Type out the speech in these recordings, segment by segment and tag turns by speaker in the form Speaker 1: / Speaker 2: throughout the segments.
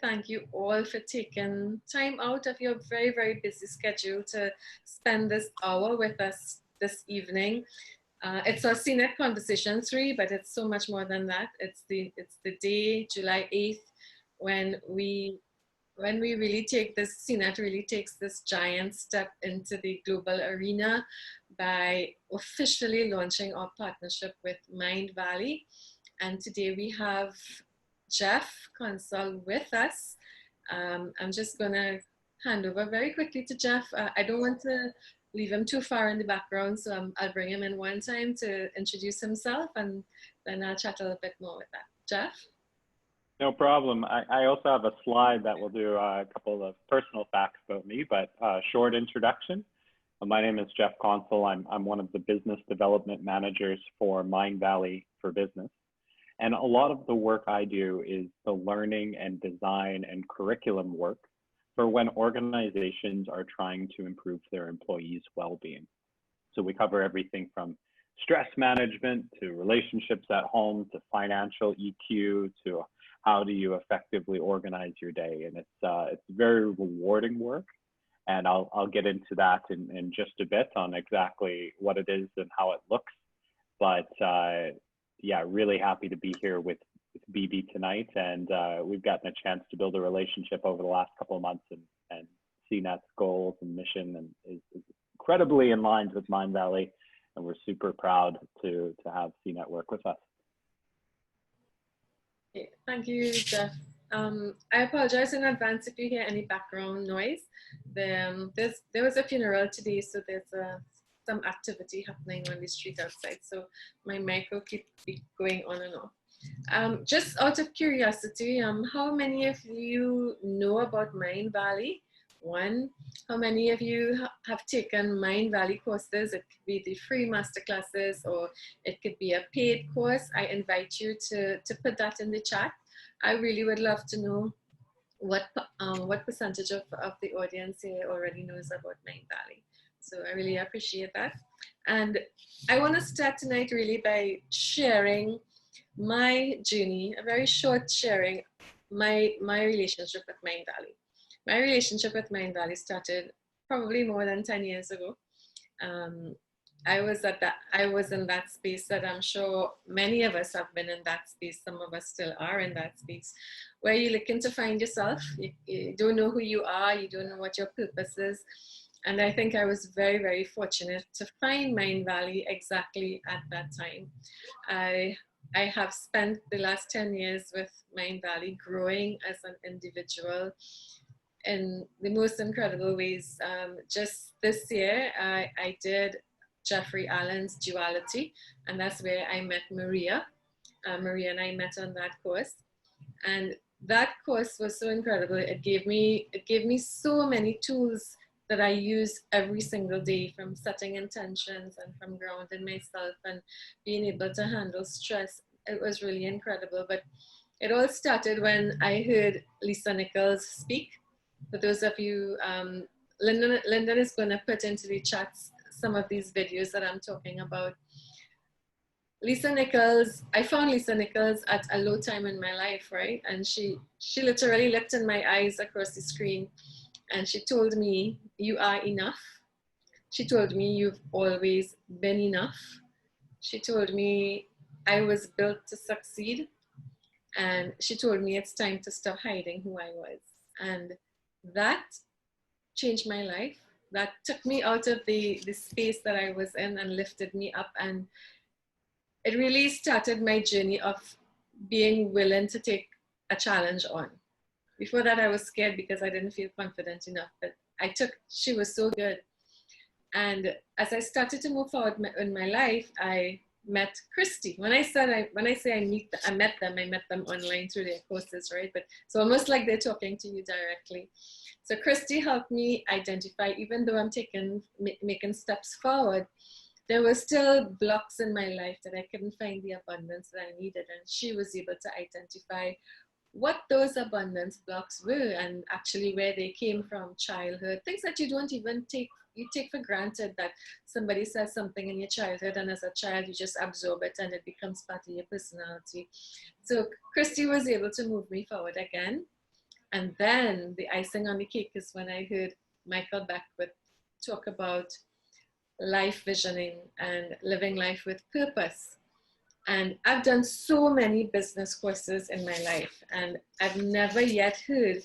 Speaker 1: thank you all for taking time out of your very, very busy schedule to spend this hour with us this evening. It's our CNET Conversation 3, but it's so much more than that. It's the day, July 8th, when we really take this, CNET really takes this giant step into the global arena by officially launching our partnership with Mindvalley. And today we have Jeff Consul with us. I'm just gonna hand over very quickly to Jeff. I don't want to leave him too far in the background, so I'll bring him in one time to introduce himself, and then I'll chat a little bit more with that. Jeff?
Speaker 2: No problem. I also have a slide that will do a couple of personal facts about me, but short introduction. My name is Jeff Consul. I'm one of the business development managers for Mindvalley for Business. And a lot of the work I do is the learning and design and curriculum work for when organizations are trying to improve their employees' well-being. So we cover everything from stress management to relationships at home to financial EQ to how do you effectively organize your day. And it's very rewarding work. And I'll get into that in just a bit on exactly what it is and how it looks. But yeah, really happy to be here with BB tonight. And we've gotten a chance to build a relationship over the last couple of months, and CNET's goals and mission and is incredibly in line with Mindvalley. And we're super proud to have CNET work with us.
Speaker 1: Okay, thank you, Jeff. I apologize in advance if you hear any background noise. There was a funeral today, so there's some activity happening on the street outside, so my mic will keep going on and off. Just out of curiosity, how many of you know about Mindvalley? One, how many of you have taken Mindvalley courses? It could be the free masterclasses or it could be a paid course. I invite you to put that in the chat. I really would love to know what percentage of the audience here already knows about Mindvalley. So I really appreciate that. And I want to start tonight really by sharing my journey, a very short sharing, my relationship with Mindvalley. My relationship with Mindvalley started probably more than 10 years ago. I was in that space that I'm sure many of us have been in that space. Some of us still are in that space where you're looking to find yourself. You don't know who you are. You don't know what your purpose is. And I think I was very, very fortunate to find Mindvalley exactly at that time. I have spent the last 10 years with Mindvalley growing as an individual in the most incredible ways. Just this year, I did Jeffrey Allen's Duality, and that's where I met Maria. Maria and I met on that course, and that course was so incredible. It gave me so many tools that I use every single day, from setting intentions and from grounding myself and being able to handle stress. It was really incredible. But it all started when I heard Lisa Nichols speak. For those of you, Lyndon is going to put into the chats some of these videos that I'm talking about. Lisa Nichols, I found Lisa Nichols at a low time in my life, right? And she literally looked in my eyes across the screen and she told me, you are enough. She told me, you've always been enough. She told me I was built to succeed. And she told me it's time to stop hiding who I was. And that changed my life. That took me out of the space that I was in and lifted me up. And it really started my journey of being willing to take a challenge on. Before that, I was scared because I didn't feel confident enough, but she was so good. And as I started to move forward in my life, I met Christy. When I say I met them online through their courses, right? But it's almost like they're talking to you directly. So Christy helped me identify, even though I'm making steps forward, there were still blocks in my life that I couldn't find the abundance that I needed. And she was able to identify what those abundance blocks were and actually where they came from, childhood, things that you don't even take for granted, that somebody says something in your childhood and as a child you just absorb it and it becomes part of your personality. So Christy was able to move me forward again. And then the icing on the cake is when I heard Michael Beckwith talk about life visioning and living life with purpose. And I've done so many business courses in my life, and I've never yet heard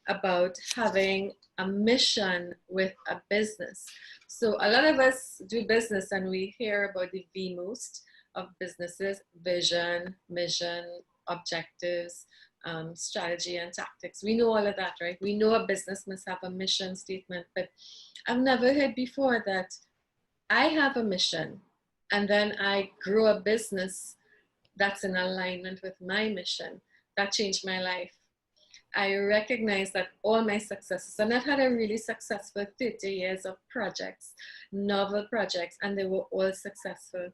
Speaker 1: about having a mission with a business. So a lot of us do business and we hear about the V most of businesses: vision, mission, objectives, strategy and tactics. We know all of that, right? We know a business must have a mission statement, but I've never heard before that I have a mission and then I grow a business that's in alignment with my mission. That changed my life. I recognize that all my successes, and I've had a really successful 30 years of projects, novel projects, and they were all successful.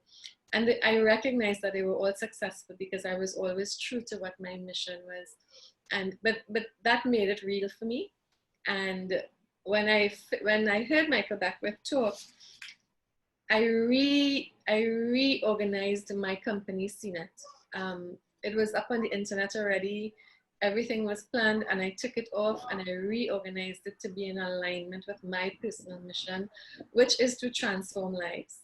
Speaker 1: And I recognize that they were all successful because I was always true to what my mission was. And but that made it real for me. And when I heard Michael Beckwith talk, I reorganized my company, CNETT. It was up on the internet already. Everything was planned, and I took it off and I reorganized it to be in alignment with my personal mission, which is to transform lives.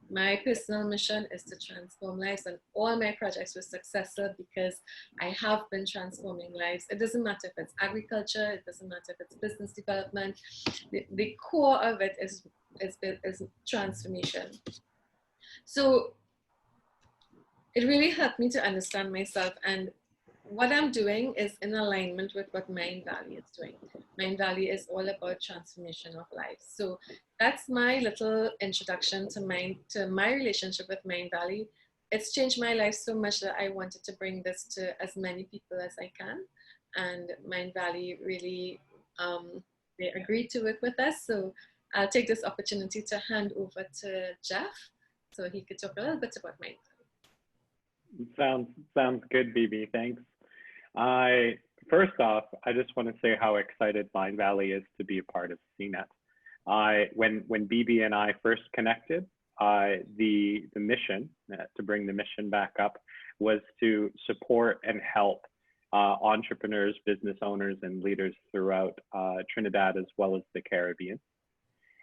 Speaker 1: My personal mission is to transform lives, and all my projects were successful because I have been transforming lives. It doesn't matter if it's agriculture, it doesn't matter if it's business development. The core of it is transformation. So it really helped me to understand myself, and what I'm doing is in alignment with what Mindvalley is doing. Mindvalley is all about transformation of life. So that's my little introduction to my relationship with Mindvalley. It's changed my life so much that I wanted to bring this to as many people as I can. And Mindvalley really, they agreed to work with us. So I'll take this opportunity to hand over to Jeff so he could talk a little bit about Mindvalley.
Speaker 2: Sounds good, BB. Thanks. First off, I just want to say how excited Mindvalley is to be a part of CNETT. When BB and I first connected, the mission, to bring the mission back up, was to support and help entrepreneurs, business owners, and leaders throughout Trinidad as well as the Caribbean.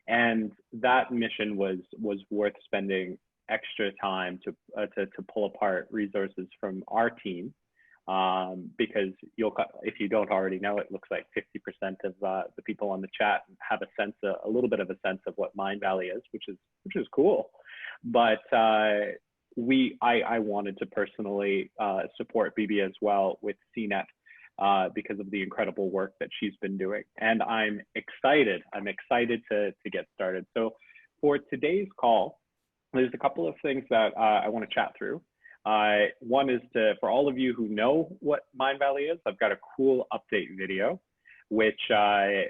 Speaker 2: And that mission was worth spending extra time to pull apart resources from our team. Because if you don't already know, it looks like 50% of the people on the chat have a little bit of a sense of what Mindvalley is, which is cool. But I wanted to personally support BB as well with CNETT because of the incredible work that she's been doing, and I'm excited to get started. So for today's call, there's a couple of things that I want to chat through. One is for all of you who know what Mindvalley is, I've got a cool update video, which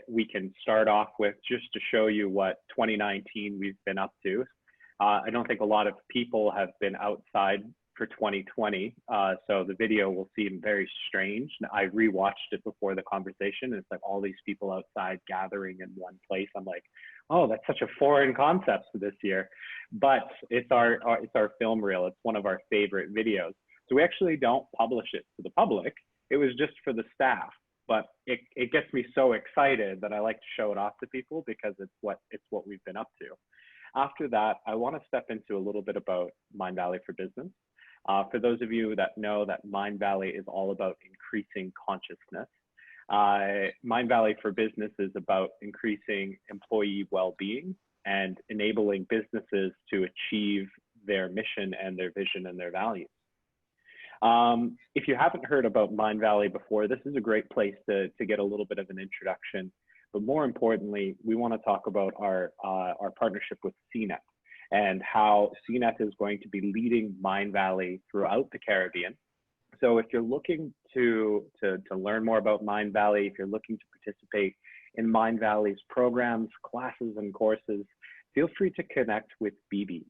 Speaker 2: we can start off with just to show you what 2019 we've been up to. I don't think a lot of people have been outside for 2020, so the video will seem very strange. I rewatched it before the conversation, and it's like all these people outside gathering in one place. I'm like, oh, that's such a foreign concept for this year. But it's our film reel. It's one of our favorite videos. So we actually don't publish it to the public. It was just for the staff. But it gets me so excited that I like to show it off to people because it's what we've been up to. After that, I want to step into a little bit about Mindvalley for Business. For those of you that know that Mindvalley is all about increasing consciousness. Mindvalley for Business is about increasing employee well-being and enabling businesses to achieve their mission and their vision and their values. If you haven't heard about Mindvalley before, this is a great place to get a little bit of an introduction. But more importantly, we want to talk about our partnership with CNETT and how CNETT is going to be leading Mindvalley throughout the Caribbean. So if you're looking to learn more about Mindvalley, if you're looking to participate in Mindvalley's programs, classes, and courses, feel free to connect with BB.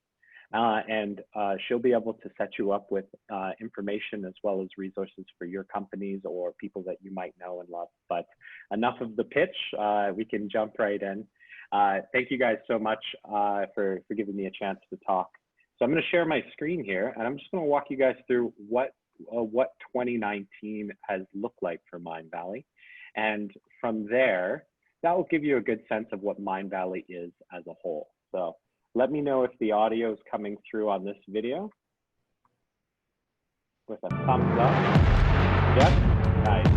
Speaker 2: And she'll be able to set you up with information as well as resources for your companies or people that you might know and love. But enough of the pitch, we can jump right in. Thank you guys so much for giving me a chance to talk. So I'm going to share my screen here, and I'm just going to walk you guys through what 2019 has looked like for Mindvalley. And from there, that will give you a good sense of what Mindvalley is as a whole. So let me know if the audio is coming through on this video with a thumbs up. Yep, nice.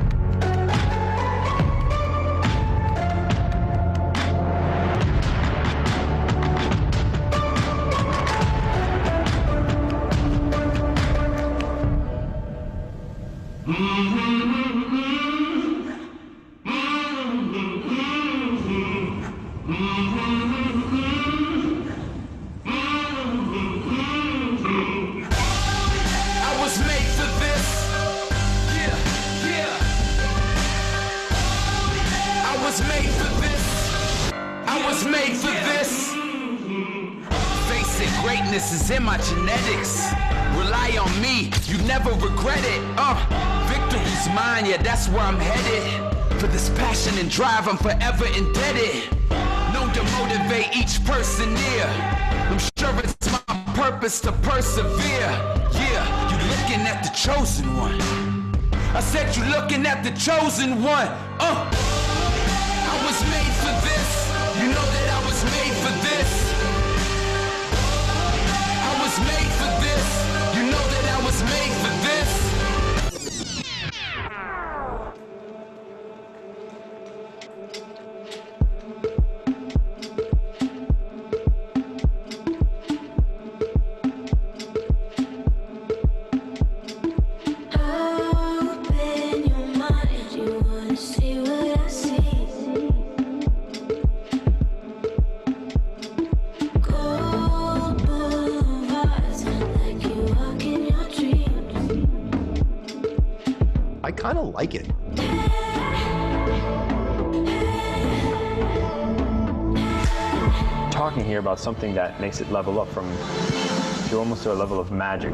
Speaker 3: Greatness is in my genetics. Rely on me, you never regret it. Victory's mine, yeah, that's where I'm headed. For this passion and drive, I'm forever indebted. Known to motivate each person near. I'm sure it's my purpose to persevere. Yeah, you looking at the chosen one. I said you looking at the chosen one. I was made for this. You know that I was made for this. Made for this, you know that I was made for this.
Speaker 4: Open your mind, you wanna see what I see.
Speaker 5: I kind of like it.
Speaker 6: Talking here about something that makes it level up from to almost to a level of magic.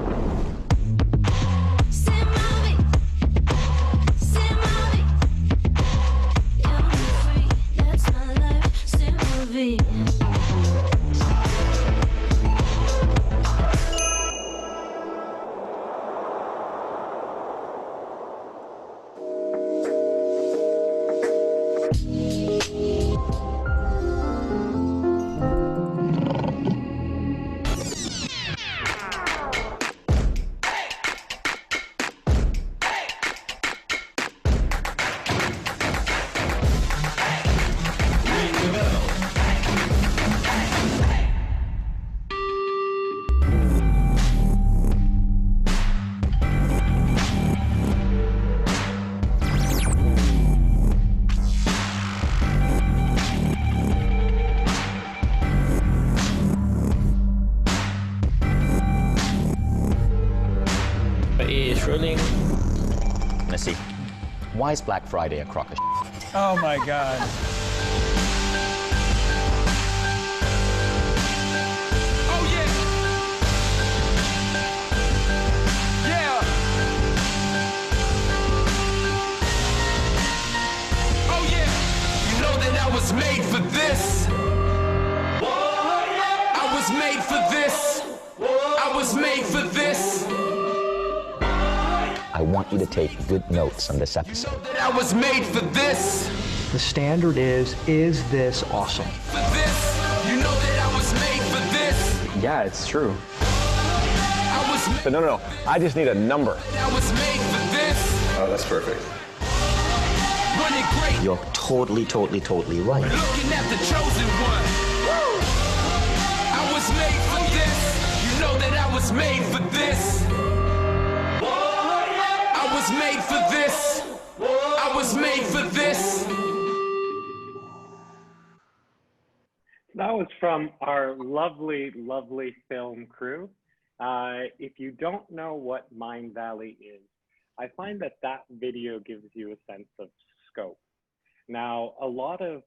Speaker 7: Let's see. Why is Black Friday a crock of shit?
Speaker 8: Oh my God.
Speaker 3: Oh yeah. Yeah. Oh yeah. You know that I was made for this. I was made for this. I was made for this.
Speaker 7: I want you to take good notes on this episode.
Speaker 3: I was made for this.
Speaker 8: The standard is this awesome?
Speaker 3: For this. You know that I was made for this.
Speaker 6: Yeah, it's true.
Speaker 3: I was made.
Speaker 5: But no, I just need a number.
Speaker 3: I was made for this.
Speaker 5: Oh, that's perfect.
Speaker 3: Running great.
Speaker 7: You're totally right.
Speaker 3: Looking at the chosen one. I was made for this. You know that I was made for this. I was made for this. I was made for this.
Speaker 2: That was from our lovely, lovely film crew. If you don't know what Mindvalley is, I find that that video gives you a sense of scope. Now, a lot of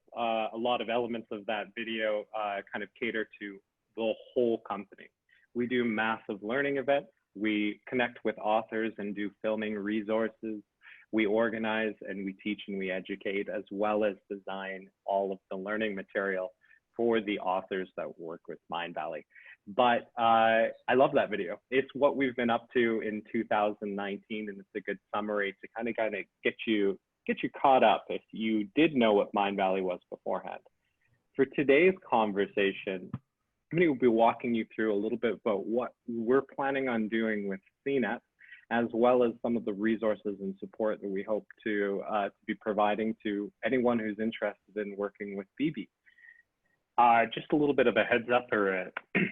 Speaker 2: elements of that video kind of cater to the whole company. We do massive learning events. We connect with authors and do filming resources. We organize and we teach and we educate, as well as design all of the learning material for the authors that work with Mindvalley. But I love that video. It's what we've been up to in 2019, and it's a good summary to kind of get you caught up if you did know what Mindvalley was beforehand. For today's conversation, I'm going to be walking you through a little bit about what we're planning on doing with CNET, as well as some of the resources and support that we hope to be providing to anyone who's interested in working with BB. Just a little bit of a heads up or a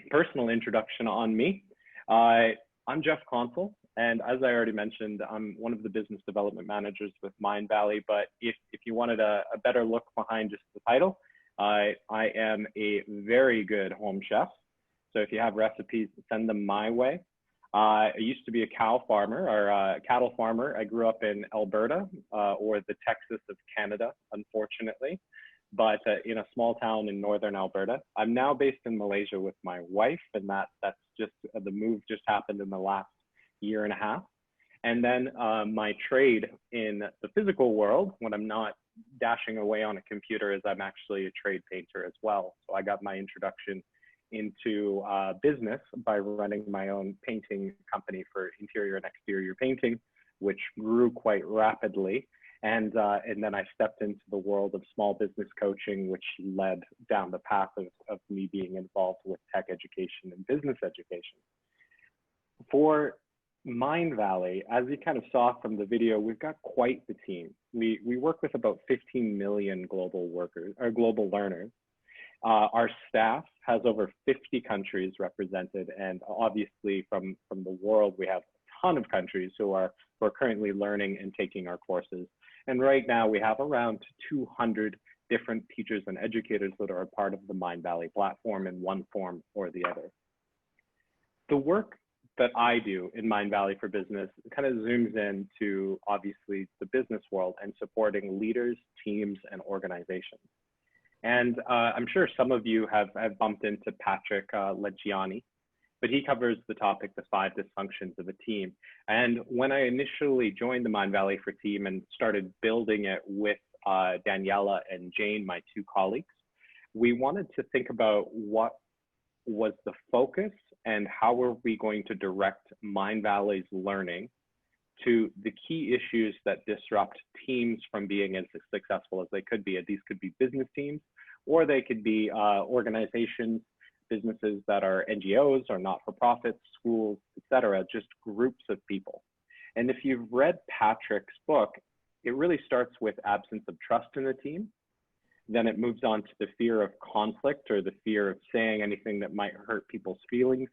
Speaker 2: personal introduction on me. I'm Jeff Consul, and as I already mentioned, I'm one of the business development managers with Mindvalley. But if you wanted a better look behind just the title, I am a very good home chef. So if you have recipes, send them my way. I used to be a cow farmer or a cattle farmer. I grew up in Alberta, or the Texas of Canada, unfortunately, but in a small town in northern Alberta. I'm now based in Malaysia with my wife, and that's just the move just happened in the last year and a half. And then my trade in the physical world, when I'm not dashing away on a computer, is I'm actually a trade painter as well. So I got my introduction into business by running my own painting company for interior and exterior painting, which grew quite rapidly. And then I stepped into the world of small business coaching, which led down the path of me being involved with tech education and business education. For Mindvalley, as you kind of saw from the video, we've got quite the team. We work with about 15 million global workers or global learners. Our staff has over 50 countries represented, and obviously from the world, we have a ton of countries who are currently learning and taking our courses. And right now we have around 200 different teachers and educators that are a part of the Mindvalley platform in one form or the other. The work that I do in Mindvalley for Business kind of zooms into obviously the business world and supporting leaders, teams, and organizations. And I'm sure some of you have bumped into Patrick Leggiani, but he covers the topic, the 5 dysfunctions of a team. And when I initially joined the Mindvalley for team and started building it with Daniela and Jane, my 2 colleagues, we wanted to think about what was the focus and how were we going to direct Mindvalley's learning to the key issues that disrupt teams from being as successful as they could be. These could be business teams, or they could be organizations, businesses that are NGOs or not-for-profits, schools, etc., just groups of people. And if you've read Patrick's book, it really starts with absence of trust in the team. Then it moves on to the fear of conflict or the fear of saying anything that might hurt people's feelings.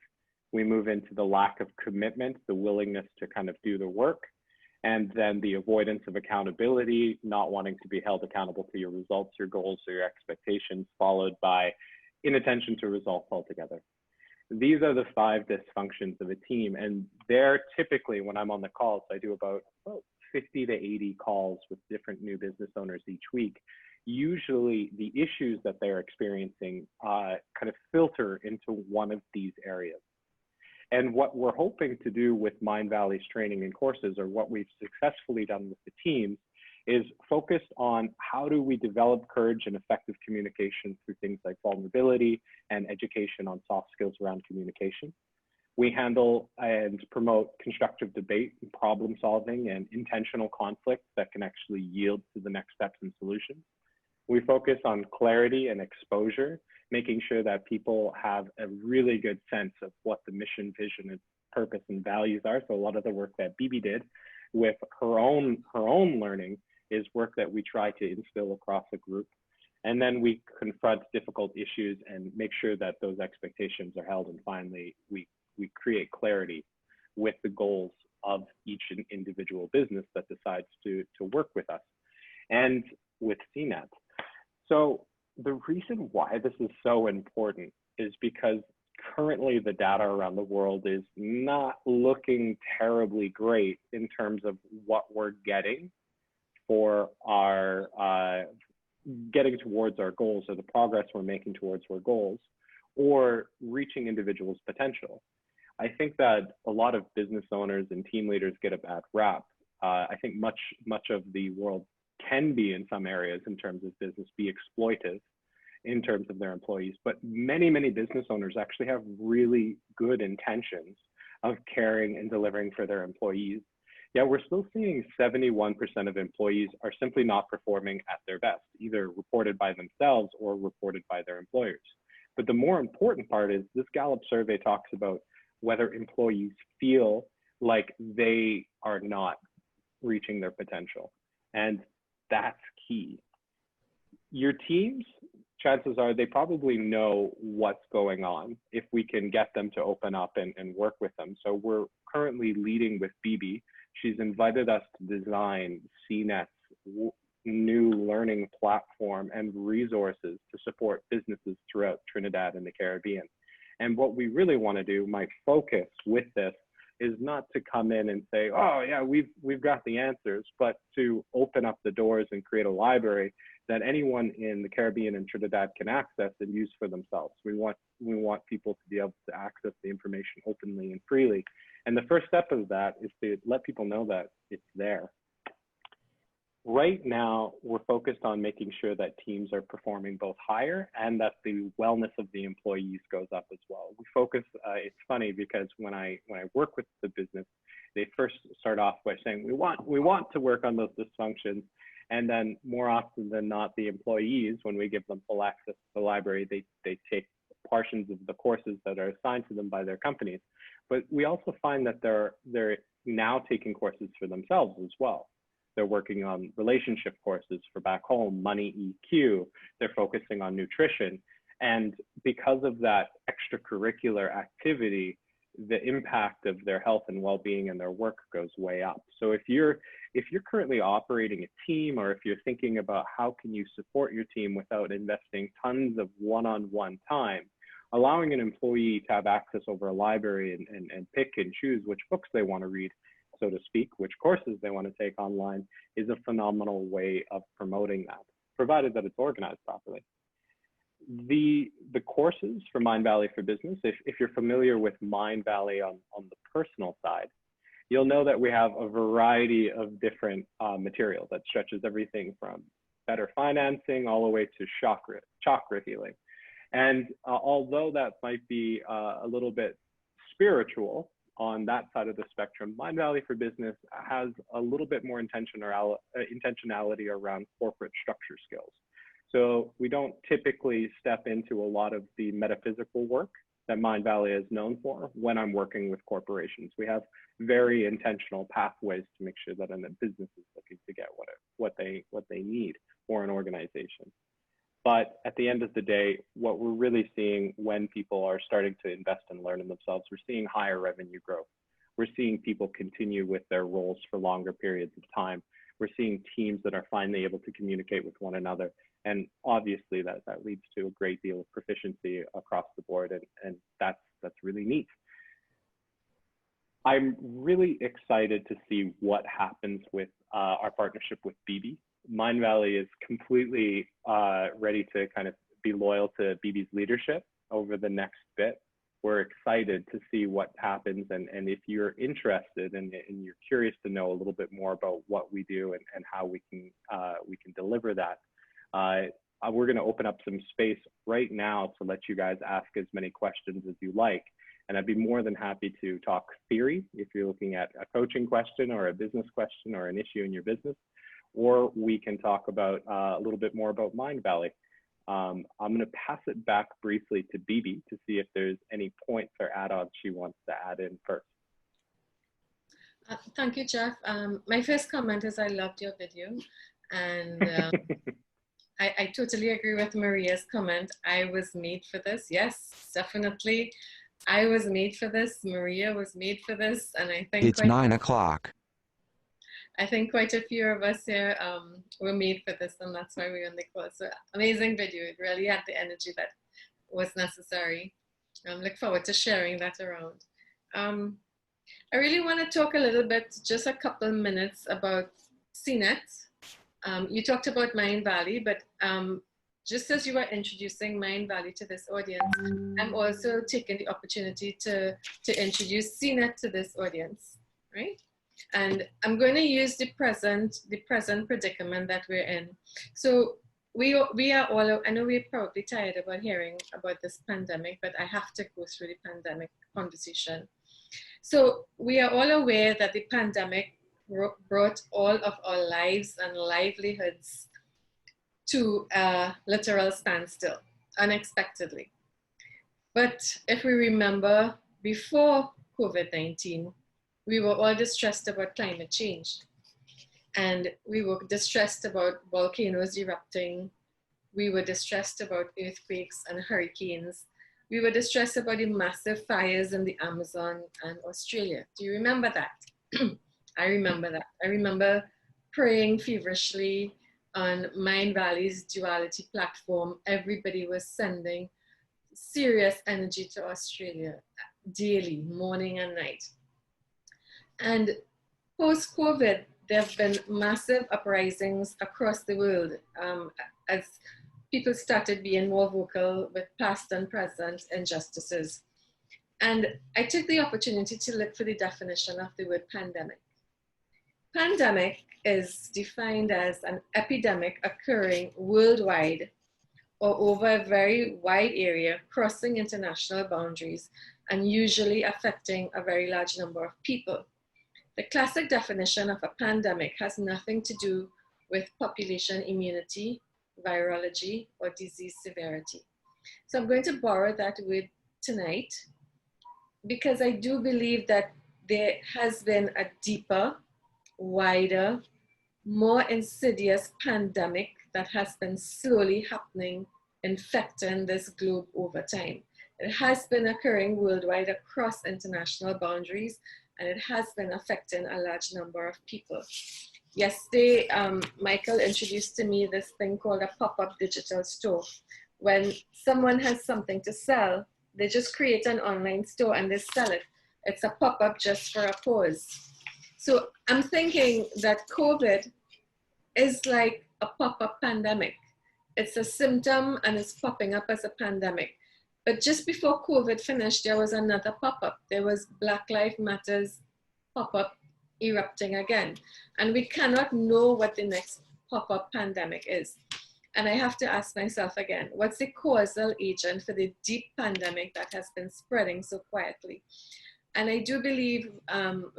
Speaker 2: We move into the lack of commitment, the willingness to kind of do the work, and then the avoidance of accountability, not wanting to be held accountable to your results, your goals, or your expectations, followed by inattention to results altogether. These are the 5 dysfunctions of a team, and they're typically, when I'm on the calls, I do about 50 to 80 calls with different new business owners each week. Usually the issues that they're experiencing kind of filter into one of these areas. And what we're hoping to do with Mindvalley's training and courses, or what we've successfully done with the teams, is focused on how do we develop courage and effective communication through things like vulnerability and education on soft skills around communication. We handle and promote constructive debate, and problem solving, and intentional conflict that can actually yield to the next steps and solutions. We focus on clarity and exposure, making sure that people have a really good sense of what the mission, vision, and purpose and values are. So a lot of the work that BB did with her own learning is work that we try to instill across a group. And then we confront difficult issues and make sure that those expectations are held. And finally, we create clarity with the goals of each individual business that decides to work with us and with CNET. So the reason why this is so important is because currently the data around the world is not looking terribly great in terms of what we're getting for our getting towards our goals, or the progress we're making towards our goals, or reaching individuals' potential. I think that a lot of business owners and team leaders get a bad rap. I think much of the world can be, in some areas in terms of business, be exploitive in terms of their employees, but many business owners actually have really good intentions of caring and delivering for their employees. Yet we're still seeing 71% of employees are simply not performing at their best, either reported by themselves or reported by their employers. But the more important part is this Gallup survey talks about whether employees feel like they are not reaching their potential. And that's key. Your teams, chances are they probably know what's going on if we can get them to open up and work with them. So we're currently leading with BB. She's invited us to design CNET's new learning platform and resources to support businesses throughout Trinidad and the Caribbean. And what we really want to do, my focus with this, is not to come in and say, oh yeah, we've got the answers, but to open up the doors and create a library that anyone in the Caribbean and Trinidad can access and use for themselves. We want people to be able to access the information openly and freely. And the first step of that is to let people know that it's there. Right now, we're focused on making sure that teams are performing both higher and that the wellness of the employees goes up as well. We focus, it's funny because when I work with the business, they first start off by saying, we want to work on those dysfunctions. And then more often than not, the employees, when we give them full access to the library, they take portions of the courses that are assigned to them by their companies. But we also find that they're now taking courses for themselves as well. They're working on relationship courses for back home, money EQ. They're focusing on nutrition. And because of that extracurricular activity, the impact of their health and well-being and their work goes way up. So if you're currently operating a team, or if you're thinking about how can you support your team without investing tons of one-on-one time, allowing an employee to have access over a library and pick and choose which books they want to read, so to speak, which courses they want to take online, is a phenomenal way of promoting that, provided that it's organized properly. The courses for Mindvalley for Business, if you're familiar with Mindvalley on the personal side, you'll know that we have a variety of different material that stretches everything from better financing all the way to chakra healing. And although that might be a little bit spiritual on that side of the spectrum, Mindvalley for Business has a little bit more intentionality around corporate structure skills. So we don't typically step into a lot of the metaphysical work that Mindvalley is known for when I'm working with corporations. We have very intentional pathways to make sure that a business is looking to get what they need for an organization. But at the end of the day, what we're really seeing when people are starting to invest and learn in themselves, we're seeing higher revenue growth. We're seeing people continue with their roles for longer periods of time. We're seeing teams that are finally able to communicate with one another. And obviously that leads to a great deal of proficiency across the board. And that's really neat. I'm really excited to see what happens with our partnership with BB. Mindvalley is completely ready to kind of be loyal to BB's leadership over the next bit. We're excited to see what happens, and if you're interested and you're curious to know a little bit more about what we do and how we can deliver that, we're going to open up some space right now to let you guys ask as many questions as you like. And I'd be more than happy to talk theory if you're looking at a coaching question or a business question or an issue in your business, or we can talk about a little bit more about Mindvalley. I'm going to pass it back briefly to BB to see if there's any points or add-ons she wants to add in first.
Speaker 1: Thank you, Jeff. My first comment is I loved your video, and I totally agree with Maria's comment. I was made for this. Yes, definitely. I was made for this. Maria was made for this, and I think
Speaker 9: it's 9 o'clock.
Speaker 1: I think quite a few of us here were made for this, and that's why we're on the call. So amazing video. It really had the energy that was necessary. Look forward to sharing that around. I really want to talk a little bit, just a couple of minutes, about CNET. You talked about Mindvalley, but just as you were introducing Mindvalley to this audience, I'm also taking the opportunity to introduce CNET to this audience, right? And I'm going to use the present predicament that we're in. So we are all, I know we're probably tired about hearing about this pandemic, but I have to go through the pandemic conversation. So we are all aware that the pandemic brought all of our lives and livelihoods to a literal standstill, unexpectedly. But if we remember, before COVID-19, we were all distressed about climate change. And we were distressed about volcanoes erupting. We were distressed about earthquakes and hurricanes. We were distressed about the massive fires in the Amazon and Australia. Do you remember that? I remember that. I remember praying feverishly on Mindvalley's duality platform. Everybody was sending serious energy to Australia daily, morning and night. And post-COVID, there have been massive uprisings across the world as people started being more vocal with past and present injustices. And I took the opportunity to look for the definition of the word pandemic. Pandemic is defined as an epidemic occurring worldwide or over a very wide area, crossing international boundaries, and usually affecting a very large number of people. The classic definition of a pandemic has nothing to do with population immunity, virology, or disease severity. So I'm going to borrow that word tonight because I do believe that there has been a deeper, wider, more insidious pandemic that has been slowly happening, infecting this globe over time. It has been occurring worldwide across international boundaries, and it has been affecting a large number of people. Yesterday, Michael introduced to me this thing called a pop-up digital store. When someone has something to sell, they just create an online store and they sell it. It's a pop-up just for a pause. So I'm thinking that COVID is like a pop-up pandemic. It's a symptom and it's popping up as a pandemic. But just before COVID finished, there was another pop-up. There was Black Lives Matter's pop-up erupting again. And we cannot know what the next pop-up pandemic is. And I have to ask myself again, what's the causal agent for the deep pandemic that has been spreading so quietly? And I do believe,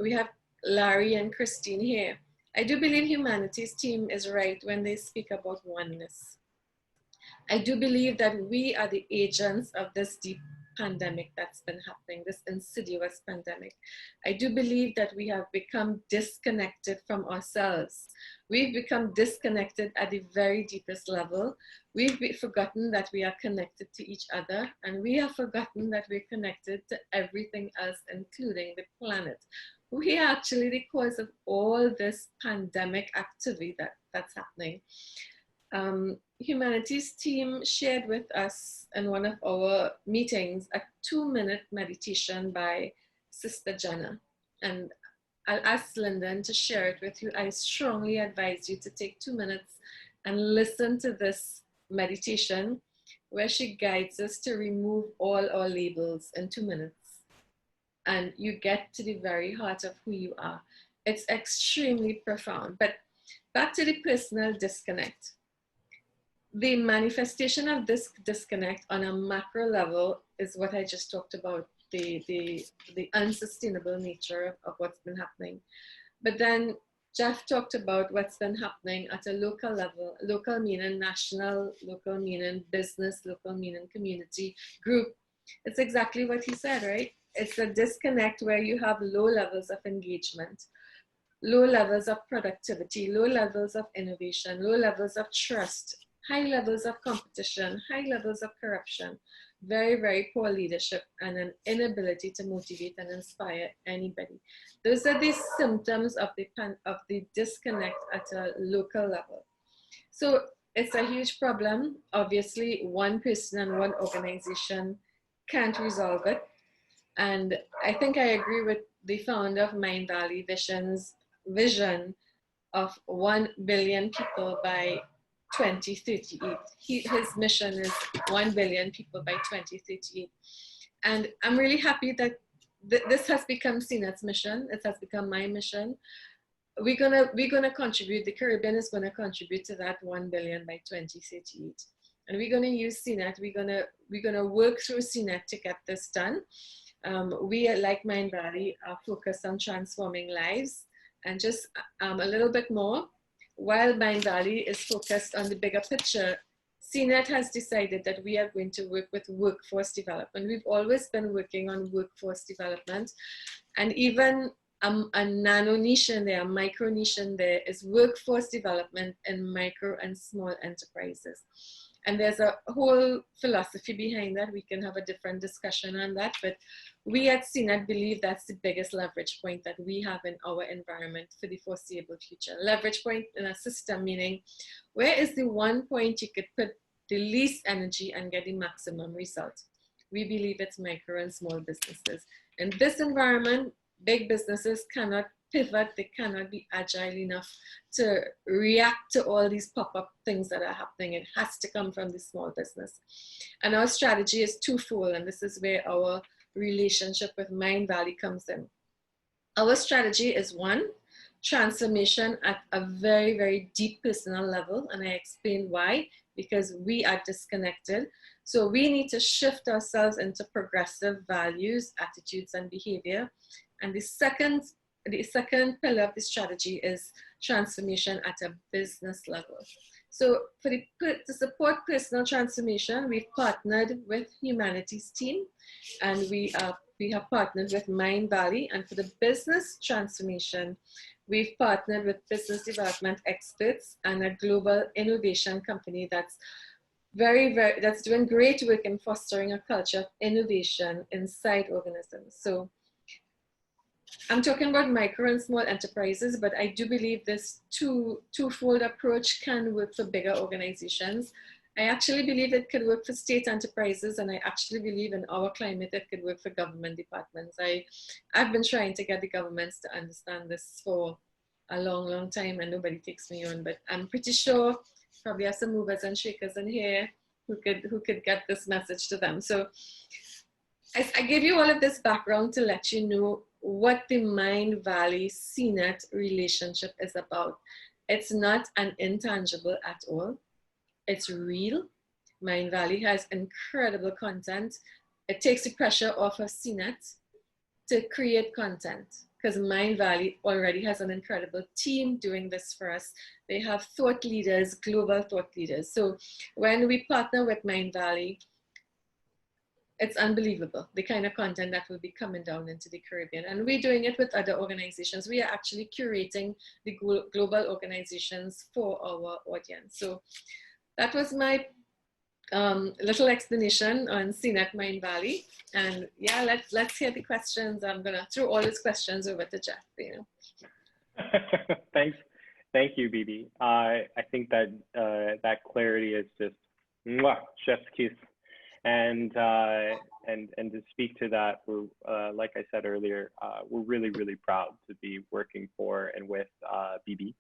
Speaker 1: we have Larry and Christine here. I do believe Humanity's team is right when they speak about oneness. I do believe that we are the agents of this deep pandemic that's been happening, this insidious pandemic. I do believe that we have become disconnected from ourselves. We've become disconnected at the very deepest level. We've forgotten that we are connected to each other, and we have forgotten that we're connected to everything else, including the planet. We are actually the cause of all this pandemic activity that's happening. Humanity's team shared with us in one of our meetings a 2-minute meditation by Sister Jenna. And I'll ask Lyndon to share it with you. I strongly advise you to take 2 minutes and listen to this meditation where she guides us to remove all our labels in 2 minutes. And you get to the very heart of who you are. It's extremely profound. But back to the personal disconnect. The manifestation of this disconnect on a macro level is what I just talked about, the unsustainable nature of what's been happening. But then Jeff talked about what's been happening at a local level, local meaning national, local meaning business, local meaning community, group. It's exactly what he said, right? It's a disconnect where you have low levels of engagement, low levels of productivity, low levels of innovation, low levels of trust, high levels of competition, high levels of corruption, very, very poor leadership, and an inability to motivate and inspire anybody. Those are the symptoms of the disconnect at a local level. So it's a huge problem. Obviously, one person and one organization can't resolve it. And I think I agree with the founder of Mindvalley Vision's vision of 1 billion people by 2038. His mission is 1 billion people by 2038. And I'm really happy that this has become CNET's mission. It has become my mission. we're gonna contribute. The Caribbean is gonna contribute to that 1 billion by 2038, and we're gonna use CNET. We're gonna work through CNET to get this done. We like Mindvalley are focused on transforming lives, and just a little bit more. While Mindvalley is focused on the bigger picture, CNET has decided that we are going to work with workforce development. We've always been working on workforce development, and even a nano niche in there, a micro niche in there is workforce development in micro and small enterprises. And there's a whole philosophy behind that. We can have a different discussion on that, but we at CNET believe that's the biggest leverage point that we have in our environment for the foreseeable future. Leverage point in a system, meaning where is the one point you could put the least energy and get the maximum result? We believe it's micro and small businesses. In this environment, big businesses cannot pivot, they cannot be agile enough to react to all these pop-up things that are happening. It has to come from the small business. And our strategy is twofold, and this is where our relationship with Mindvalley comes in. Our strategy is one, transformation at a very, very deep personal level, and I explain why, because we are disconnected. So we need to shift ourselves into progressive values, attitudes, and behavior. And the second pillar of the strategy is transformation at a business level. So to support personal transformation, we've partnered with Humanities team, and we have partnered with Mindvalley. And for the business transformation, we've partnered with business development experts and a global innovation company that's that's doing great work in fostering a culture of innovation inside organisms. So I'm talking about micro and small enterprises, but I do believe this twofold approach can work for bigger organizations. I actually believe it could work for state enterprises, and I actually believe in our climate it could work for government departments. I've been trying to get the governments to understand this for a long, long time, and nobody takes me on, but I'm pretty sure probably have some movers and shakers in here who could get this message to them. So I gave you all of this background to let you know what the Mindvalley CNET relationship is about. It's not an intangible at all. It's real. Mindvalley has incredible content. It takes the pressure off of CNET to create content, because Mindvalley already has an incredible team doing this for us. They have thought leaders, global thought leaders. So when we partner with Mindvalley, it's unbelievable, the kind of content that will be coming down into the Caribbean. And we're doing it with other organizations. We are actually curating the global organizations for our audience. So that was my little explanation on Cnett-Mindvalley. And yeah, let's hear the questions. I'm gonna throw all these questions over to Jeff.
Speaker 2: Thanks, thank you, Bibi. I think that that clarity is just chef's kiss. And to speak to that, we're like I said earlier, we're really, really proud to be working for and with Bibi.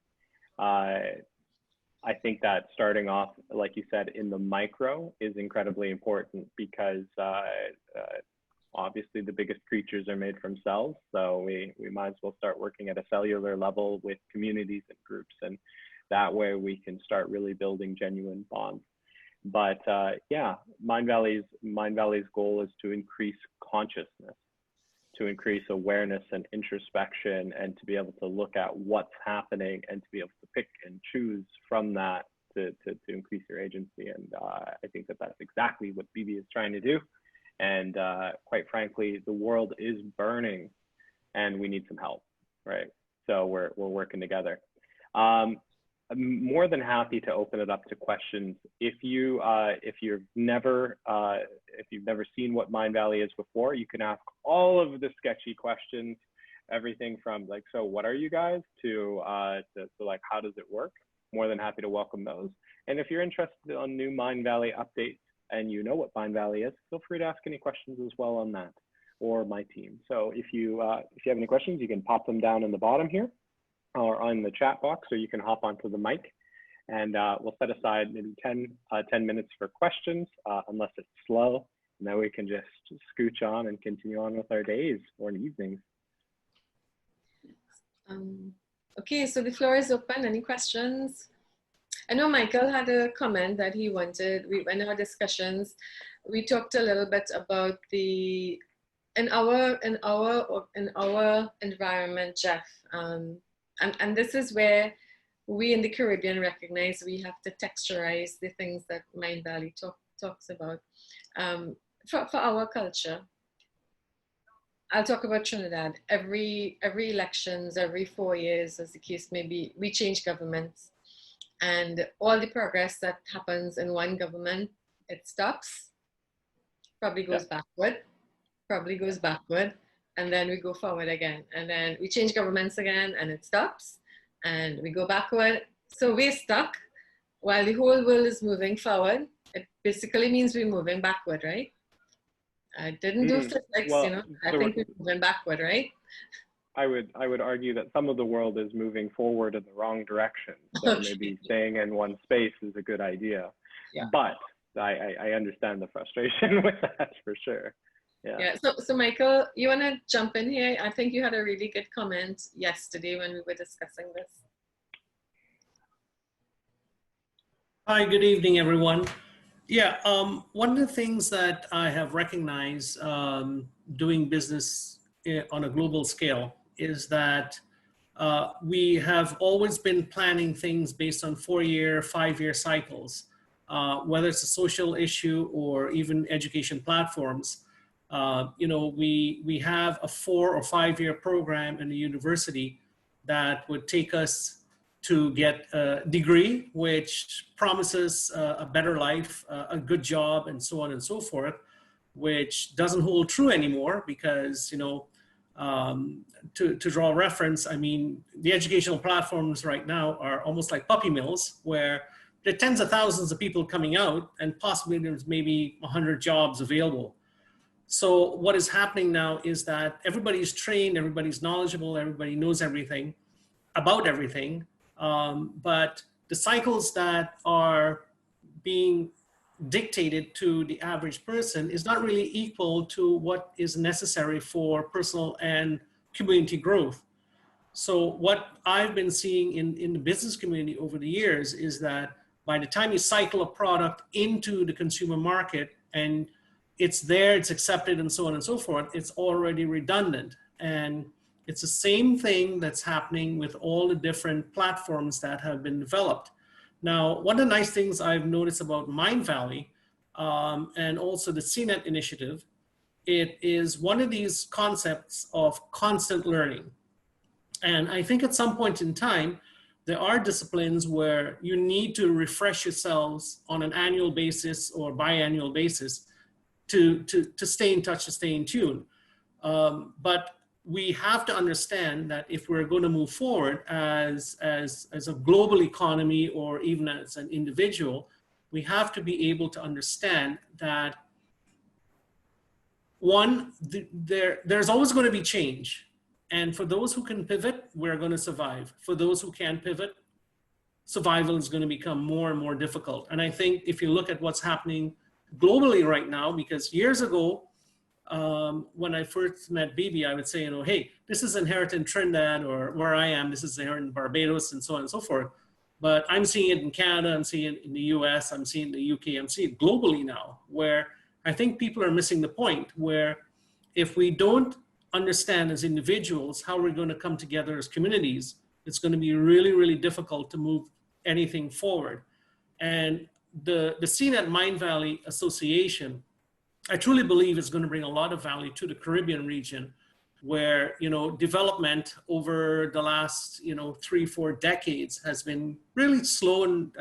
Speaker 2: I think that starting off, like you said, in the micro is incredibly important, because obviously the biggest creatures are made from cells. So we might as well start working at a cellular level with communities and groups, and that way we can start really building genuine bonds. But yeah, Mindvalley's goal is to increase consciousness, to increase awareness and introspection, and to be able to look at what's happening and to be able to pick and choose from that to increase your agency. And I think that that's exactly what Bibi is trying to do. And quite frankly, the world is burning and we need some help, right? So we're working together. I'm more than happy to open it up to questions. If you've never seen what Mindvalley is before, you can ask all of the sketchy questions, everything from like, so what are you guys, to like, how does it work? More than happy to welcome those. And if you're interested on new Mindvalley updates and you know what Mindvalley is, feel free to ask any questions as well on that, or my team. So if you have any questions, you can pop them down in the bottom here, or on the chat box, or you can hop onto the mic, and we'll set aside maybe 10 minutes for questions, unless it's slow, and then we can just scooch on and continue on with our days or evenings.
Speaker 1: Okay, so the floor is open. Any questions? I know Michael had a comment that he wanted. In our discussions, we talked a little bit about the in our environment, Jeff, and this is where we in the Caribbean recognize we have to texturize the things that Mindvalley talks about. For our culture, I'll talk about Trinidad. Every elections, every 4 years, as the case may be, we change governments. And all the progress that happens in one government, it stops, probably goes backward, and then we go forward again. And then we change governments again, and it stops, and we go backward. So we're stuck while the whole world is moving forward. It basically means we're moving backward, right? I didn't do physics,
Speaker 2: well,
Speaker 1: you know, I think we're moving backward, right?
Speaker 2: I would argue that some of the world is moving forward in the wrong direction. So maybe staying in one space is a good idea.
Speaker 1: Yeah.
Speaker 2: But I understand the frustration with that for sure. Yeah.
Speaker 1: So Michael, you want to jump in here? I think you had a really good comment yesterday when we were discussing this.
Speaker 9: Hi, good evening, everyone. Yeah, one of the things that I have recognized doing business on a global scale is that we have always been planning things based on 4-year, 5-year cycles, whether it's a social issue or even education platforms. You know, we have a 4 or 5-year program in the university that would take us to get a degree, which promises a better life, a good job, and so on and so forth, which doesn't hold true anymore because, you know, to draw reference, I mean, the educational platforms right now are almost like puppy mills where there are tens of thousands of people coming out and possibly there's maybe 100 jobs available. So what is happening now is that everybody's trained, everybody's knowledgeable, everybody knows everything about everything. But the cycles that are being dictated to the average person is not really equal to what is necessary for personal and community growth. So what I've been seeing in the business community over the years is that by the time you cycle a product into the consumer market and it's there, it's accepted and so on and so forth, it's already redundant. And it's the same thing that's happening with all the different platforms that have been developed. Now, one of the nice things I've noticed about Mindvalley and also the CNET initiative, it is one of these concepts of constant learning. And I think at some point in time, there are disciplines where you need to refresh yourselves on an annual basis or biannual basis to stay in touch, to stay in tune. But we have to understand that if we're going to move forward as a global economy or even as an individual, we have to be able to understand that one, there's always going to be change. And for those who can pivot, we're going to survive. For those who can't pivot, survival is going to become more and more difficult. And I think if you look at what's happening globally right now, because years ago, when I first met Bibi, I would say, you know, hey, this is inherent in Trinidad or where I am, this is inherent in Barbados and so on and so forth. But I'm seeing it in Canada, I'm seeing it in the US, I'm seeing it in the UK, I'm seeing it globally now, where I think people are missing the point where if we don't understand as individuals how we're going to come together as communities, it's going to be really, really difficult to move anything forward. And the Cnett-Mindvalley Association, I truly believe it's going to bring a lot of value to the Caribbean region where, you know, development over the last, you know, 3-4 decades has been really slow and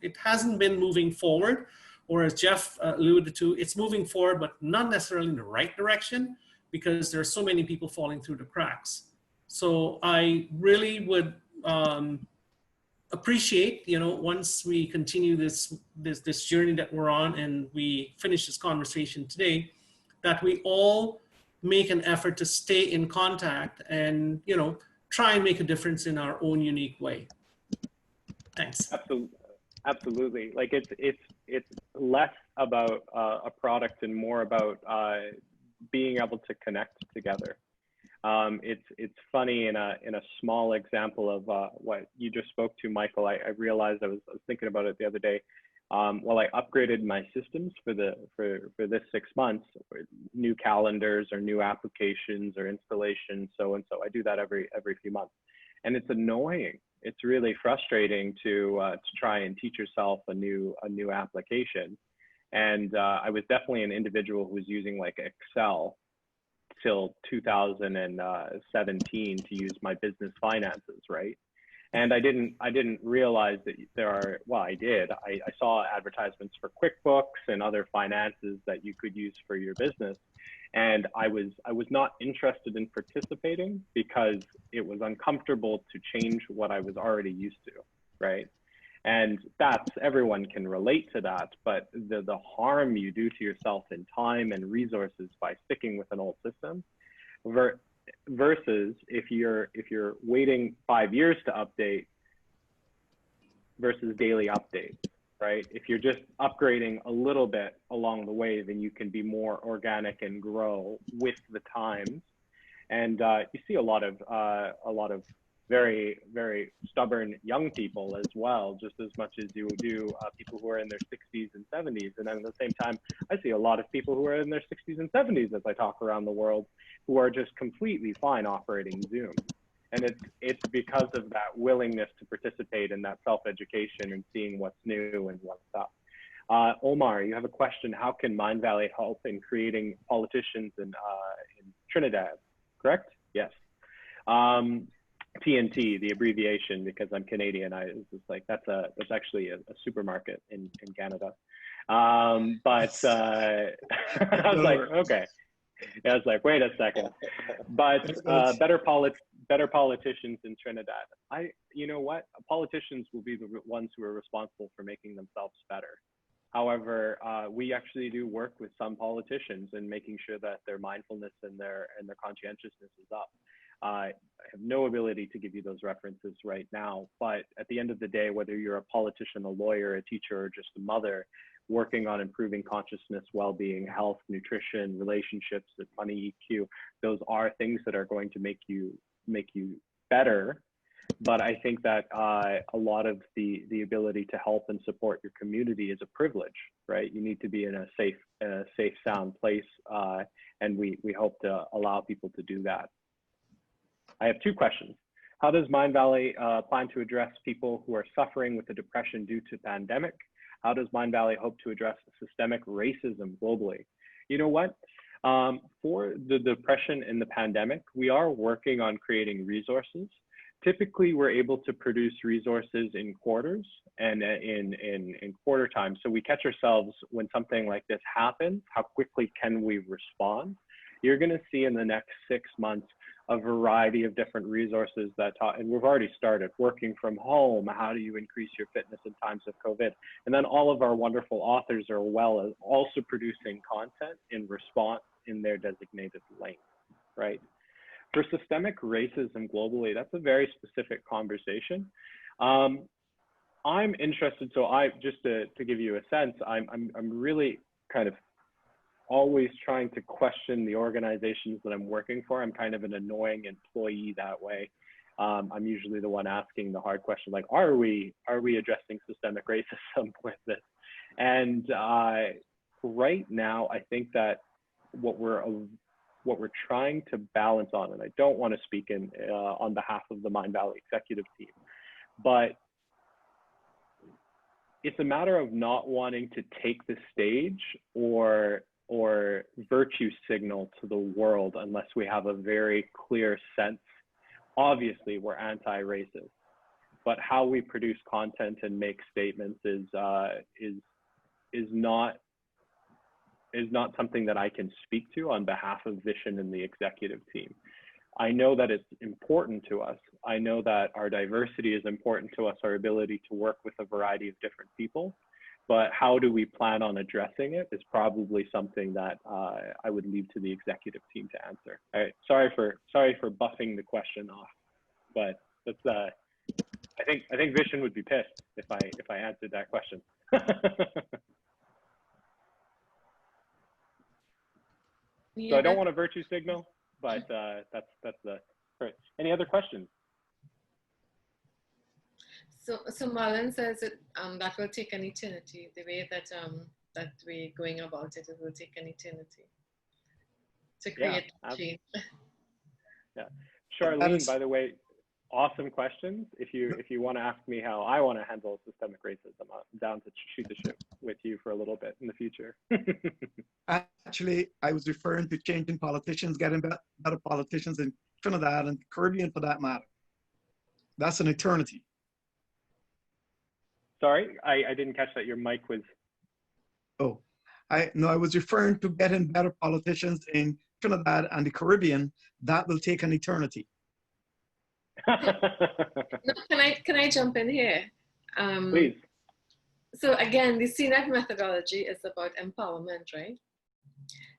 Speaker 9: it hasn't been moving forward. Or as Jeff alluded to, it's moving forward, but not necessarily in the right direction because there are so many people falling through the cracks. So I really would appreciate, you know, once we continue this journey that we're on and we finish this conversation today, that we all make an effort to stay in contact and, you know, try and make a difference in our own unique way. Thanks.
Speaker 2: Absolutely. Like it's less about a product and more about being able to connect together. It's funny in a small example of what you just spoke to, Michael. I realized I was thinking about it the other day. While I upgraded my systems for this 6 months, new calendars or new applications or installations, so and so, I do that every few months, and it's annoying. It's really frustrating to try and teach yourself a new application. And I was definitely an individual who was using like Excel till 2017 to use my business finances, right? And I didn't realize that there are, well, I did. I saw advertisements for QuickBooks and other finances that you could use for your business. And I was not interested in participating because it was uncomfortable to change what I was already used to, right? And everyone can relate to that, but the harm you do to yourself in time and resources by sticking with an old system versus if you're waiting 5 years to update versus daily updates, right? If you're just upgrading a little bit along the way, then you can be more organic and grow with the times. And you see a lot of very, very stubborn young people as well, just as much as you do people who are in their 60s and 70s. And then at the same time, I see a lot of people who are in their 60s and 70s as I talk around the world, who are just completely fine operating Zoom. And it's because of that willingness to participate in that self-education and seeing what's new and what's up. Omar, you have a question. How can Mindvalley help in creating politicians in Trinidad? Correct? Yes. TNT, the abbreviation, because I'm Canadian, it's just like that's actually a supermarket in Canada. But I was like, okay. I was like, wait a second. But better politicians in Trinidad. You know what? Politicians will be the ones who are responsible for making themselves better. However, we actually do work with some politicians in making sure that their mindfulness and their conscientiousness is up. I have no ability to give you those references right now, but at the end of the day, whether you're a politician, a lawyer, a teacher, or just a mother, working on improving consciousness, well-being, health, nutrition, relationships, money, EQ, those are things that are going to make you better. But I think that a lot of the ability to help and support your community is a privilege, right? You need to be in a safe, sound place, and we hope to allow people to do that. I have 2 questions. How does Mindvalley plan to address people who are suffering with the depression due to pandemic? How does Mindvalley hope to address systemic racism globally? You know what? For the depression in the pandemic, we are working on creating resources. Typically, we're able to produce resources in quarters and in quarter time. So we catch ourselves when something like this happens, how quickly can we respond? You're going to see in the next 6 months a variety of different resources and we've already started working from home. How do you increase your fitness in times of COVID? And then all of our wonderful authors are also producing content in response in their designated lane, right? For systemic racism globally, that's a very specific conversation. I'm interested, so just to give you a sense, I'm really kind of always trying to question the organizations that I'm working for. I'm kind of an annoying employee that way. I'm usually the one asking the hard question, like, are we addressing systemic racism with this? And right now, I think that what we're trying to balance on, and I don't want to speak on behalf of the Mindvalley executive team, but it's a matter of not wanting to take the stage or virtue signal to the world unless we have a very clear sense. Obviously, we're anti-racist, but how we produce content and make statements is not something that I can speak to on behalf of Vishen and the executive team. I know that it's important to us. I know that our diversity is important to us, our ability to work with a variety of different people. But how do we plan on addressing it is probably something that I would leave to the executive team to answer. All right, sorry for buffing the question off, but that's I think Vishen would be pissed if I answered that question.
Speaker 1: Yeah,
Speaker 2: so I don't want to virtue signal. but that's the. Any other questions?
Speaker 1: So Marlon says that that will take an eternity. The way that that we're going about it, it will take an eternity to create change.
Speaker 2: Yeah, Charlene, by the way, awesome questions. If you want to ask me how I want to handle systemic racism, I'm down to shoot the shit with you for a little bit in the future.
Speaker 10: Actually, I was referring to changing politicians, getting better politicians in Trinidad and Caribbean for that matter. That's an eternity.
Speaker 2: Sorry, I didn't catch that. Your mic was.
Speaker 10: Oh, I was referring to getting better politicians in Trinidad and the Caribbean. That will take an eternity.
Speaker 1: No, can I jump in here?
Speaker 2: Please.
Speaker 1: So again, the CNET methodology is about empowerment, right?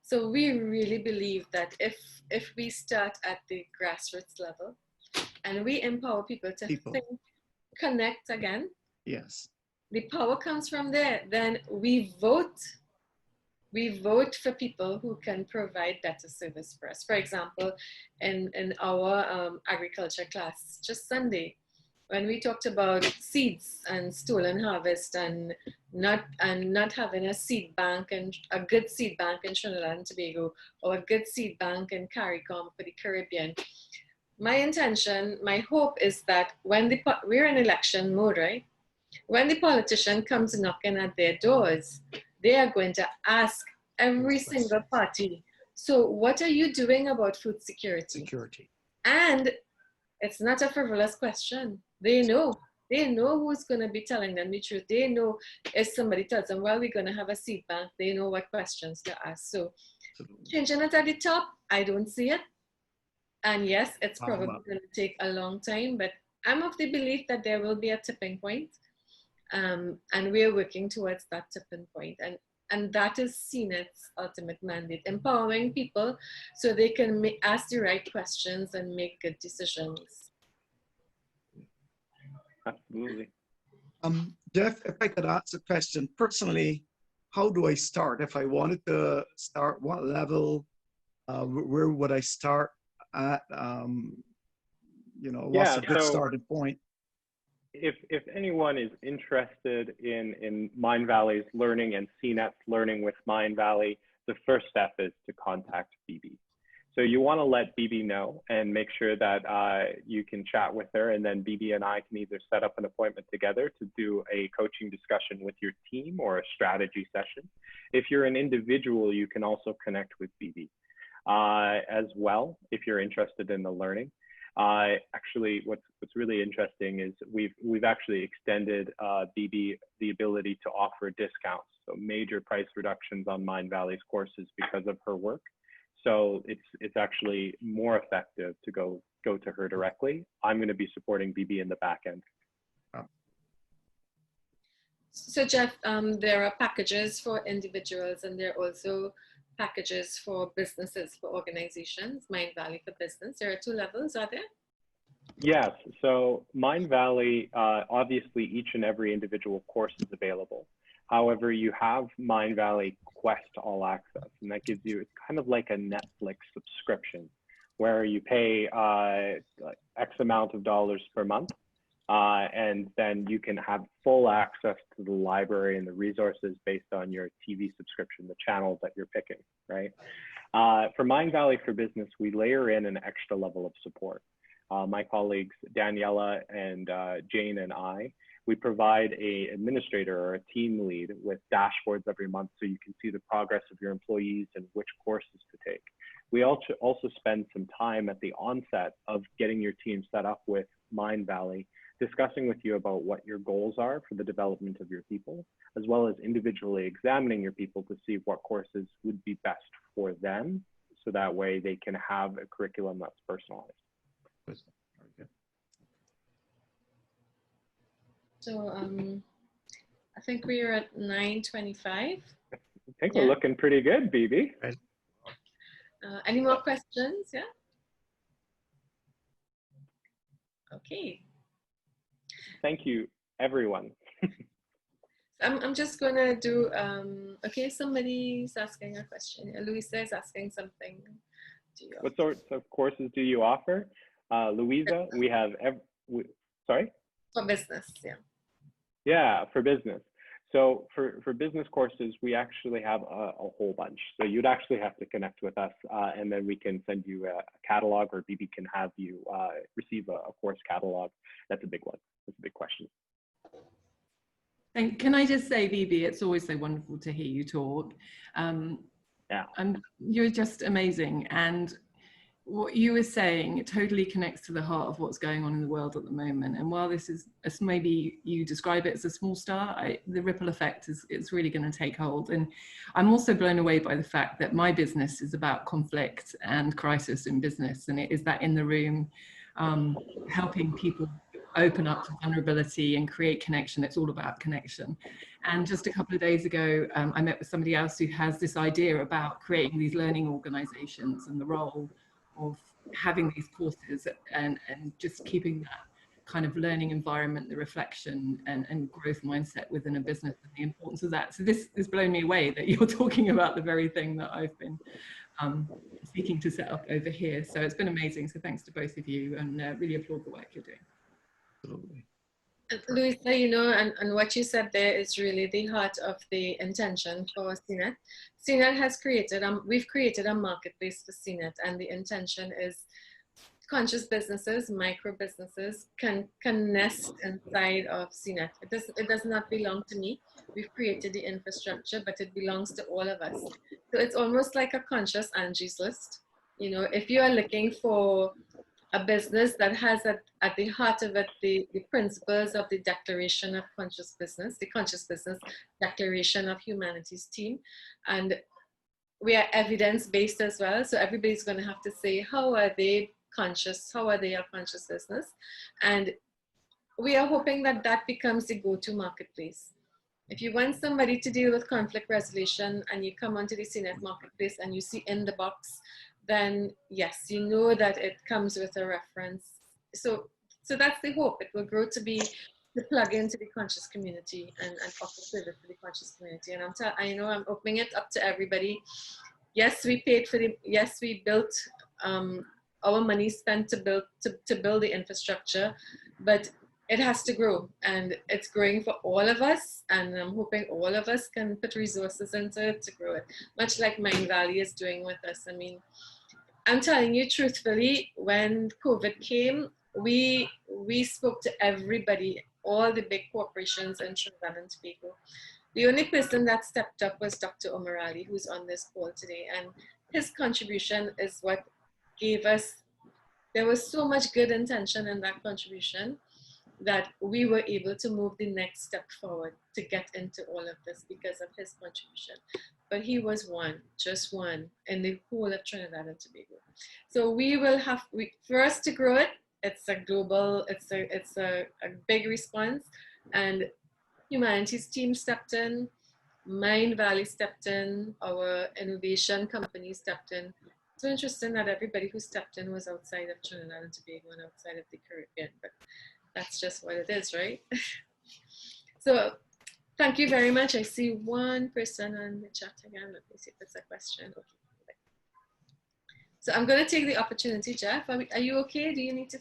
Speaker 1: So we really believe that if we start at the grassroots level and we empower people to think, connect again.
Speaker 10: Yes.
Speaker 1: The power comes from there. Then we vote for people who can provide better service for us. For example, in our agriculture class just Sunday, when we talked about seeds and stolen harvest and not having a seed bank and a good seed bank in Trinidad and Tobago or a good seed bank in CARICOM for the Caribbean. My intention, my hope is that when we're in election mode, right? When the politician comes knocking at their doors, they are going to ask every single party, so what are you doing about food security? And it's not a frivolous question. They know who's going to be telling them the truth. They know if somebody tells them, well, we're going to have a seed bank, they know what questions to ask. So changing it at the top, I don't see it. And yes, it's probably going to take a long time, but I'm of the belief that there will be a tipping point. And we're working towards that tipping point. And that is CNET's ultimate mandate, empowering people so they can ask the right questions and make good decisions.
Speaker 2: Absolutely.
Speaker 10: Jeff, if I could ask a question, personally, how do I start? If I wanted to start, what level, where would I start at? What's a good starting point?
Speaker 2: If anyone is interested in Mindvalley's learning and CNET's learning with Mindvalley, the first step is to contact BB. So you want to let BB know and make sure that you can chat with her, and then BB and I can either set up an appointment together to do a coaching discussion with your team or a strategy session. If you're an individual, you can also connect with BB as well if you're interested in the learning. Actually, what's really interesting is we've actually extended BB the ability to offer discounts, so major price reductions on Mindvalley's courses because of her work. So it's actually more effective to go to her directly. I'm going to be supporting BB in the back end.
Speaker 1: So Jeff, there are packages for individuals and there are also packages for businesses, for organizations. Mindvalley for business. There are two levels, are there?
Speaker 2: Yes. So Mindvalley, obviously each and every individual course is available. However, you have Mindvalley Quest All Access, and that gives you, it's kind of like a Netflix subscription where you pay X amount of dollars per month, and then you can have full access to the library and the resources based on your TV subscription, the channels that you're picking, right? For Mindvalley for Business, we layer in an extra level of support. My colleagues, Daniela and Jane and I, we provide an administrator or a team lead with dashboards every month so you can see the progress of your employees and which courses to take. We also spend some time at the onset of getting your team set up with Mindvalley, discussing with you about what your goals are for the development of your people, as well as individually examining your people to see what courses would be best for them, so that way they can have a curriculum that's personalized.
Speaker 1: So I think we are at 9:25.
Speaker 2: I think we're looking pretty good, BB.
Speaker 1: Any more questions? Yeah. Okay.
Speaker 2: Thank you, everyone.
Speaker 1: I'm just gonna do. Okay, somebody's asking a question. Louisa is asking something do you offer?
Speaker 2: What sorts of courses do you offer? Louisa, we have, sorry?
Speaker 1: For business, yeah.
Speaker 2: Yeah, for business. So for business courses, we actually have a whole bunch. So you'd actually have to connect with us and then we can send you a catalog, or BB can have you receive a course catalog. That's a big one. That's a big question.
Speaker 11: And can I just say, BB, it's always so wonderful to hear you talk.
Speaker 2: Yeah.
Speaker 11: And you're just amazing. And what you were saying, it totally connects to the heart of what's going on in the world at the moment. And while this is, as maybe you describe it as a small start, the ripple effect is really going to take hold. And I'm also blown away by the fact that my business is about conflict and crisis in business. And it is that in the room, helping people open up to vulnerability and create connection. It's all about connection. And just a couple of days ago, I met with somebody else who has this idea about creating these learning organizations and the role of having these courses and just keeping that kind of learning environment, the reflection and growth mindset within a business, and the importance of that. So this has blown me away that you're talking about the very thing that I've been seeking to set up over here. So it's been amazing. So thanks to both of you, and really applaud the work you're doing.
Speaker 10: Absolutely.
Speaker 1: Louisa, you know, and what you said there is really the heart of the intention for CNETT. CNETT has created, we've created a marketplace for CNETT, and the intention is conscious businesses, micro businesses can nest inside of CNETT. It does not belong to me. We've created the infrastructure, but it belongs to all of us. So it's almost like a conscious Angie's List. You know, if you are looking for a business that has at the heart of it the principles of the Declaration of Conscious Business, the Conscious Business Declaration of Humanity's Team. And we are evidence-based as well. So everybody's going to have to say, how are they conscious? How are they a conscious business? And we are hoping that that becomes the go-to marketplace. If you want somebody to deal with conflict resolution and you come onto the CNETT marketplace and you see in the box, then yes, you know that it comes with a reference. So that's the hope. It will grow to be the plug into the conscious community and offer service to the conscious community. And I know I'm opening it up to everybody. Yes, we paid for yes, we built our money spent to build the infrastructure, but it has to grow, and it's growing for all of us, and I'm hoping all of us can put resources into it to grow it, much like Mindvalley is doing with us. I mean, I'm telling you truthfully, when COVID came, we spoke to everybody, all the big corporations in Trinidad and Tobago. The only person that stepped up was Dr. O'Malley, who's on this call today, and his contribution is what gave us, there was so much good intention in that contribution that we were able to move the next step forward to get into all of this because of his contribution. But he was one, just one, in the whole of Trinidad and Tobago. So we will have, for us to grow it, it's a global, it's a big response. And Humanity's team stepped in, Mindvalley stepped in, our innovation company stepped in. It's so interesting that everybody who stepped in was outside of Trinidad and Tobago and outside of the Caribbean, but that's just what it is, right? So thank you very much. I see one person on the chat again. Let me see if it's a question. Okay. So I'm going to take the opportunity, Jeff. Are you okay? Do you need to?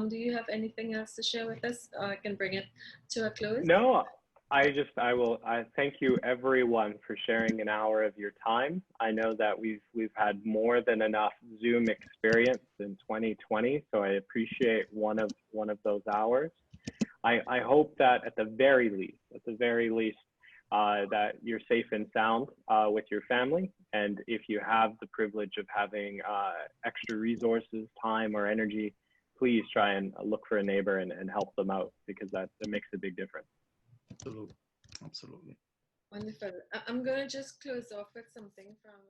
Speaker 1: Do you have anything else to share with us? Or I can bring it to a close.
Speaker 2: No, I thank you everyone for sharing an hour of your time. I know that we've had more than enough Zoom experience in 2020, so I appreciate one of those hours. I hope that at the very least, that you're safe and sound with your family. And if you have the privilege of having extra resources, time, or energy, please try and look for a neighbor and help them out, because that makes a big difference.
Speaker 10: Absolutely. Absolutely.
Speaker 1: Wonderful. I'm going to just close off with something from